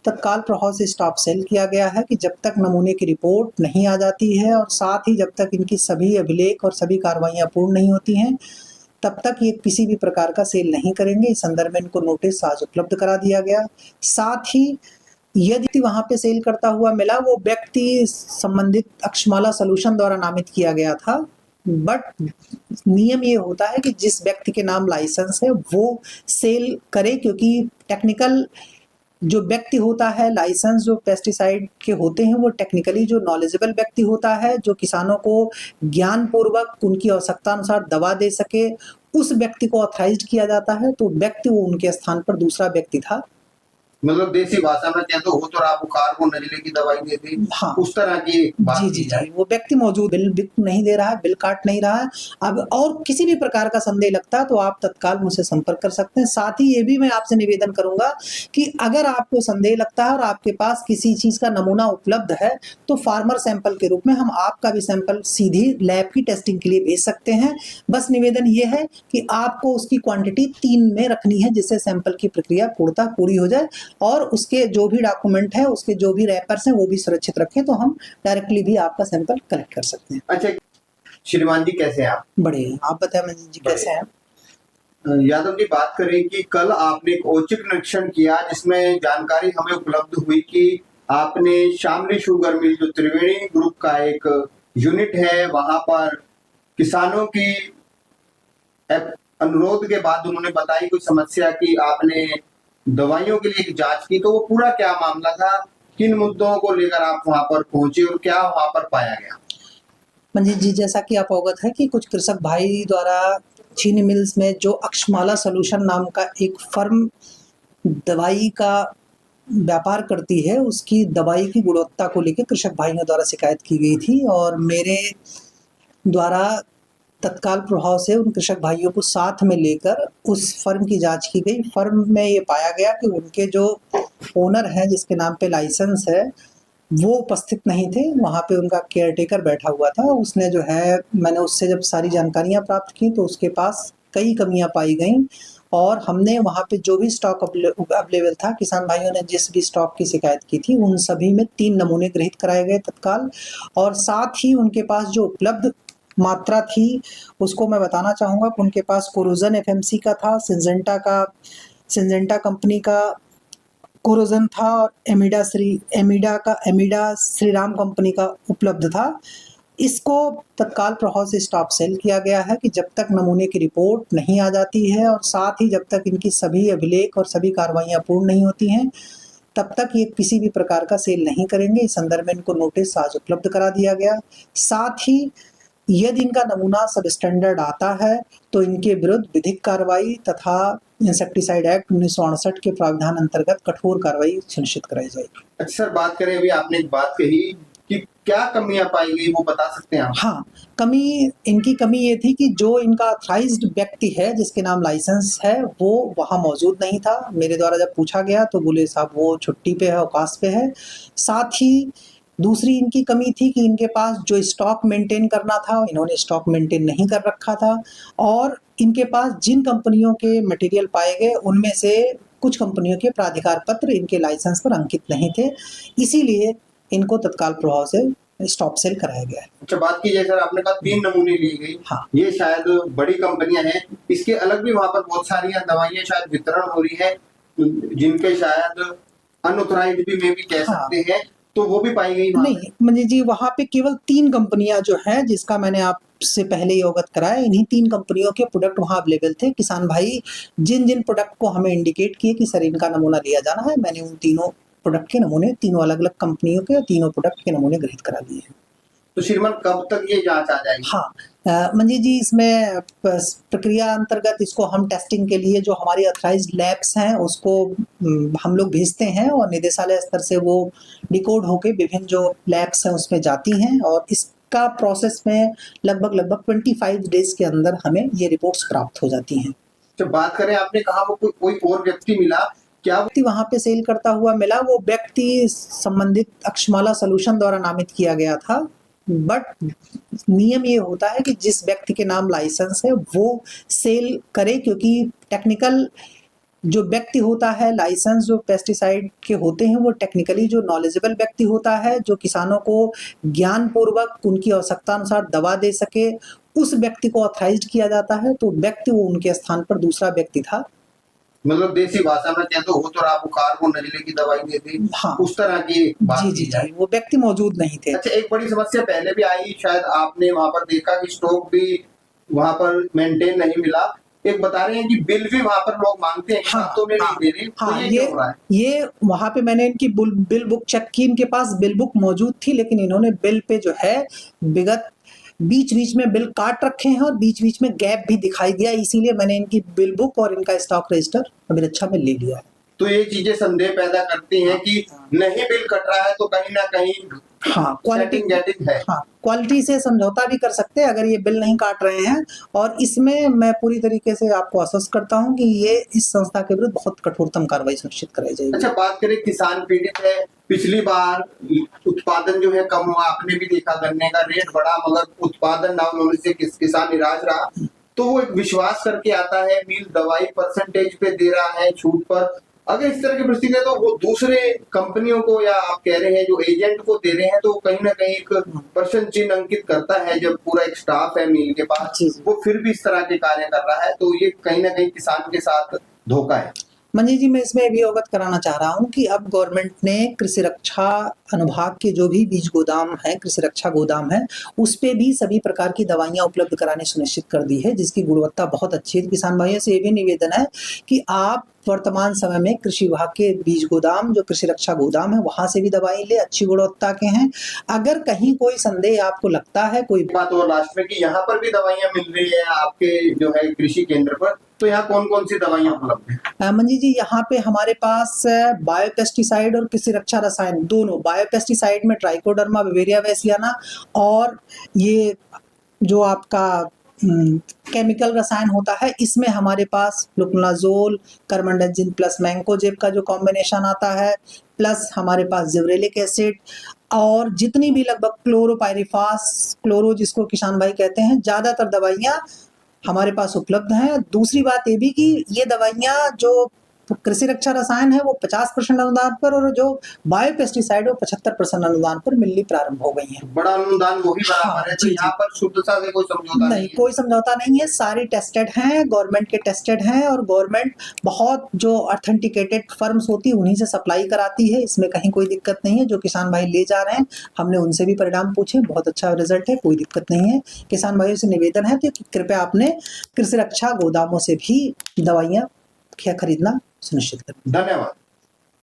तत्काल प्रभाव से स्टॉप सेल किया गया है कि जब तक नमूने की रिपोर्ट नहीं आ जाती है और साथ ही जब तक इनकी सभी अभिलेख और सभी कार्रवाइयाँ पूर्ण नहीं होती हैं, तब तक ये किसी भी प्रकार का सेल नहीं करेंगे। इस संदर्भ में इनको नोटिस आज उपलब्ध करा दिया गया। साथ ही यदि वहाँ पे सेल करता हुआ मिला, वो व्यक्ति संबंधित अक्षमाला सॉल्यूशन द्वारा नामित किया गया था, बट नियम ये होता है कि जिस व्यक्ति के नाम लाइसेंस है वो सेल करे, क्योंकि टेक्निकल जो व्यक्ति होता है, लाइसेंस जो पेस्टिसाइड के होते हैं वो टेक्निकली जो नॉलेजेबल व्यक्ति होता है, जो किसानों को ज्ञान पूर्वक उनकी आवश्यकता अनुसार दवा दे सके, उस व्यक्ति को ऑथराइज्ड किया जाता है। तो व्यक्ति वो उनके स्थान पर दूसरा व्यक्ति था। मतलब देसी भाषा में कहें तो हो तो रहा बुखार को नजले की दवाई दे दी, हाँ, उस तरह की बात जी की जाए। वो व्यक्ति मौजूद, बिल नहीं दे रहा है, बिल काट नहीं रहा है। अब और किसी भी प्रकार का संदेह लगता है तो आप तत्काल मुझसे संपर्क कर सकते हैं। साथ ही ये भी मैं आपसे निवेदन करूंगा कि अगर आपको संदेह लगता है और आपके पास किसी चीज का नमूना उपलब्ध है तो फार्मर सैंपल के रूप में हम आपका भी सैंपल सीधी लैब की टेस्टिंग के लिए भेज सकते हैं। बस निवेदन ये है कि आपको उसकी क्वांटिटी 3 में रखनी है, जिससे सैंपल की प्रक्रिया पूर्णतः पूरी हो जाए और उसके जो भी डॉक्यूमेंट है, उसके जो भी रैपर्स हैं वो भी सुरक्षित रखें, तो हम डायरेक्टली भी आपका सैंपल कलेक्ट कर सकते हैं। अच्छा श्रीमान जी, कैसे हैं आप? बढ़िया, आप बताएं मनजीत जी कैसे हैं? यादव जी, बात करें कि कल आपने एक औचक निरीक्षण किया जिसमें जानकारी हमें उपलब्ध हुई कि आपने शामली शुगर मिल जो त्रिवेणी ग्रुप का एक यूनिट है, वहां पर किसानों की अनुरोध के बाद उन्होंने बताई कोई समस्या की आपने दवाइयों के लिए एक जांच की, तो वो पूरा क्या मामला था, किन मुद्दों को लेकर आप वहां पर पहुंचे और क्या वहां पर पाया गया? मंजीत जी, जैसा कि आप अवगत है कि कुछ कृषक भाई द्वारा चीनी मिल्स में जो अक्षमाला सॉल्यूशन नाम का एक फर्म दवाई का व्यापार करती है, उसकी दवाई की गुणवत्ता को लेकर कृषक भाइयों द्वारा शिकायत की गई थी और मेरे द्वारा तत्काल प्रभाव से उन कृषक भाइयों को साथ में लेकर उस फर्म की जांच की गई। फर्म में ये पाया गया कि उनके जो ओनर हैं, जिसके नाम पे लाइसेंस है, वो उपस्थित नहीं थे। वहाँ पे उनका केयरटेकर बैठा हुआ था। उसने जो है, मैंने उससे जब सारी जानकारियाँ प्राप्त की तो उसके पास कई कमियाँ पाई गईं और हमने वहाँ पे जो भी स्टॉक अवेलेबल था, किसान भाइयों ने जिस भी स्टॉक की शिकायत की थी, उन सभी में 3 नमूने गृहीत कराए गए तत्काल। और साथ ही उनके पास जो उपलब्ध मात्रा थी उसको मैं बताना चाहूँगा कि उनके पास कोरोजन एफएमसी का था, सिंजेंटा कंपनी का कोरोजन था और एमिडा श्रीराम कंपनी का उपलब्ध था। इसको तत्काल प्रभाव से स्टॉप सेल किया गया है कि जब तक नमूने की रिपोर्ट नहीं आ जाती है और साथ ही जब तक इनकी सभी अभिलेख और सभी कार्रवाइयाँ पूर्ण नहीं होती हैं, तब तक ये किसी भी प्रकार का सेल नहीं करेंगे। इस संदर्भ में इनको नोटिस आज उपलब्ध करा दिया गया। साथ ही यदि इनका नमूना सब स्टैंडर्ड आता है तो इनके विरुद्ध विधिक कार्रवाई तथा इंसेक्टिसाइड एक्ट 1968 के प्रावधान अंतर्गत कठोर कार्रवाई सुनिश्चित कराई जाएगी। अच्छा सर, बात करें, अभी आपने एक बात कही कि क्या कमियां पाई गई, वो बता सकते हैं आप? हाँ, इनकी कमी ये थी कि जो इनका ऑथराइज्ड व्यक्ति है, जिसके नाम लाइसेंस है, वो वहाँ मौजूद नहीं था। मेरे द्वारा जब पूछा गया तो बोले साहब वो छुट्टी पे है, अवकाश पे है। साथ ही दूसरी इनकी कमी थी कि इनके पास जो स्टॉक मेंटेन करना था, इन्होंने स्टॉक मेंटेन नहीं कर रखा था और इनके पास जिन कंपनियों के मटेरियल पाए गए उनमें से कुछ कंपनियों के प्राधिकार पत्र इनके लाइसेंस पर अंकित नहीं थे, इसीलिए इनको तत्काल प्रभाव से स्टॉप सेल कराया गया है। अच्छा, बात की जाए सर, आपने कहा 3 नमूने लिए गए। हाँ, ये शायद बड़ी कंपनियां हैं, इसके अलग भी वहां पर बहुत सारी दवाइयां शायद वितरण हो रही है जिनके शायद अनऑथराइज्ड भी में भी कह सकते हैं, तो वो भी पाई गई? नहीं मंजीत जी, वहाँ पे केवल 3 कंपनियां जो हैं, जिसका मैंने आपसे पहले ही अवगत कराया, इन्हीं 3 कंपनियों के प्रोडक्ट वहाँ अवेलेबल थे। किसान भाई जिन प्रोडक्ट को हमें इंडिकेट किए कि सर इनका नमूना लिया जाना है, मैंने उन तीनों प्रोडक्ट के नमूने, तीनों अलग अलग कंपनियों के तीनों प्रोडक्ट के नमूने गृहीत करा दिए हैं। तो श्रीमान, कब तक ये जांच आ जाएगी? हाँ मंजीत जी, इसमें प्रक्रिया अंतर्गत इसको हम टेस्टिंग के लिए जो हमारी ऑथराइज्ड लैब्स हैं उसको हम लोग भेजते हैं और निदेशालय स्तर से वो डिकोड होके विभिन्न जो लैब्स हैं उसमें जाती हैं और इसका प्रोसेस में लगभग 25 डेज के अंदर हमें ये रिपोर्ट्स प्राप्त हो जाती हैं। जब बात करें, आपने कहा वो कोई और व्यक्ति मिला, क्या व्यक्ति वहाँ पे सेल करता हुआ मिला, वो व्यक्ति संबंधित अक्षमाला सॉल्यूशन द्वारा नामित किया गया था, बट नियम ये होता है कि जिस व्यक्ति के नाम लाइसेंस है वो सेल करे, क्योंकि टेक्निकल जो व्यक्ति होता है लाइसेंस जो पेस्टिसाइड के होते हैं वो टेक्निकली जो नॉलेजेबल व्यक्ति होता है, जो किसानों को ज्ञान पूर्वक उनकी आवश्यकता अनुसार दवा दे सके, उस व्यक्ति को ऑथराइज्ड किया जाता है। तो व्यक्ति वो उनके स्थान पर दूसरा व्यक्ति था। मतलब देसी भाषा में कहते हो तो रहा बुखार को नजले की दवाई दे दी, हाँ। उस तरह की बात जी की जी जाए। जी, वो व्यक्ति मौजूद नहीं थे। अच्छा, एक बड़ी समस्या पहले भी आई, शायद आपने वहां पर देखा कि स्टॉक भी वहां पर मेंटेन नहीं मिला। एक बता रहे हैं कि बिल भी वहां पर लोग मांगते हैं, हाँ, तो में हाँ, नहीं दे रहे, तो हाँ, ये क्यों हो रहा है? ये वहां पे मैंने इनकी बिल बुक चेक की, इनके पास बिल बुक मौजूद थी, लेकिन इन्होंने बिल पे जो है विगत बीच बीच में बिल काट रखे हैं और बीच बीच में गैप भी दिखाई दिया, इसीलिए मैंने इनकी बिल बुक और इनका स्टॉक रजिस्टर अभिरक्षा में ले लिया है। तो ये चीजें संदेह पैदा करती हैं कि नहीं बिल कट रहा है तो कहीं ना कहीं हाँ, क्वालिटी गेटिंग है। हाँ, क्वालिटी से समझौता भी कर सकते हैं अगर ये बिल नहीं काट रहे हैं। और इसमें मैं पूरी तरीके से आपको आश्वस्त करता हूं कि ये इस संस्था के विरुद्ध बहुत कठोरतम कार्रवाई सुनिश्चित कराई जाएगी। अच्छा, बात करें किसान पीड़ित है, पिछली बार उत्पादन जो है कम हुआ, आपने भी देखा गन्ने का रेट बढ़ा मगर उत्पादन डाउन होने से किसान निराश रहा। तो वो एक विश्वास करके आता है, मिल दवाई परसेंटेज पे दे रहा है छूट पर। अगर इस तरह की परिस्थिति है तो वो दूसरे कंपनियों को, या आप कह रहे हैं जो एजेंट को दे रहे हैं, तो कहीं ना कहीं एक प्रश्न चिन्ह अंकित करता है। जब पूरा एक स्टाफ है मिल के पास, वो फिर भी इस तरह के कार्य कर रहा है, तो ये कहीं ना कहीं किसान के साथ धोखा है। मंजी जी, मैं इसमें भी अवगत कराना चाह रहा हूं कि अब गवर्नमेंट ने कृषि रक्षा अनुभाग के जो भी बीज गोदाम है, कृषि रक्षा गोदाम है, उस पे भी सभी प्रकार की दवाइयां उपलब्ध करानी सुनिश्चित कर दी है, जिसकी गुणवत्ता बहुत अच्छी है। किसान भाइयों से ये भी निवेदन है कि आप वर्तमान समय में कृषि विभाग के बीज गोदाम जो कृषि रक्षा गोदाम है वहां से भी दवाई ले, अच्छी गुणवत्ता के हैं। अगर कहीं कोई संदेह आपको लगता है, कोई बात और लास्ट में कि यहाँ पर भी दवाइयां मिल रही है आपके जो है कृषि केंद्र पर, तो यहाँ कौन कौन सी दवाइयां उपलब्ध है? मंजी जी, यहाँ पे हमारे पास बायोपेस्टिसाइड और कृषि रक्षा रसायन दोनों, बायोपेस्टिसाइड में ट्राइकोडर्मा विवेरिया वैसियाना, और ये जो आपका केमिकल रसायन होता है इसमें हमारे पास फ्लुकनाजोल, कार्बेंडाजिम प्लस मैंकोजेब का जो कॉम्बिनेशन आता है, प्लस हमारे पास जिब्रेलिक एसिड, और जितनी भी लगभग क्लोरोपाइरिफास, क्लोरो जिसको किसान भाई कहते हैं, ज़्यादातर दवाइयाँ हमारे पास उपलब्ध हैं। दूसरी बात ये भी कि ये दवाइयाँ जो कृषि रक्षा रसायन है वो 50% अनुदान पर, और जो बायोपेस्टिसाइड वो 75% अनुदान पर मिलनी प्रारंभ हो गई है। बड़ा अनुदान वही बराबर है, तो यहाँ पर शुद्धता से कोई समझौता नहीं, कोई समझौता नहीं है। सारी टेस्टेड हैं, गवर्नमेंट के टेस्टेड हैं, और गवर्नमेंट बहुत जो ऑथेंटिकेटेड फर्म्स होती है उन्हीं से सप्लाई कराती है, इसमें कहीं कोई दिक्कत नहीं है। जो किसान भाई ले जा रहे हैं, हमने उनसे भी परिणाम पूछे, बहुत अच्छा रिजल्ट है, कोई दिक्कत नहीं है। किसान भाइयों से निवेदन है कि कृपया आपने कृषि रक्षा गोदामों से भी दवाइयाँ खरीदना सुनिश्चित करें। धन्यवाद।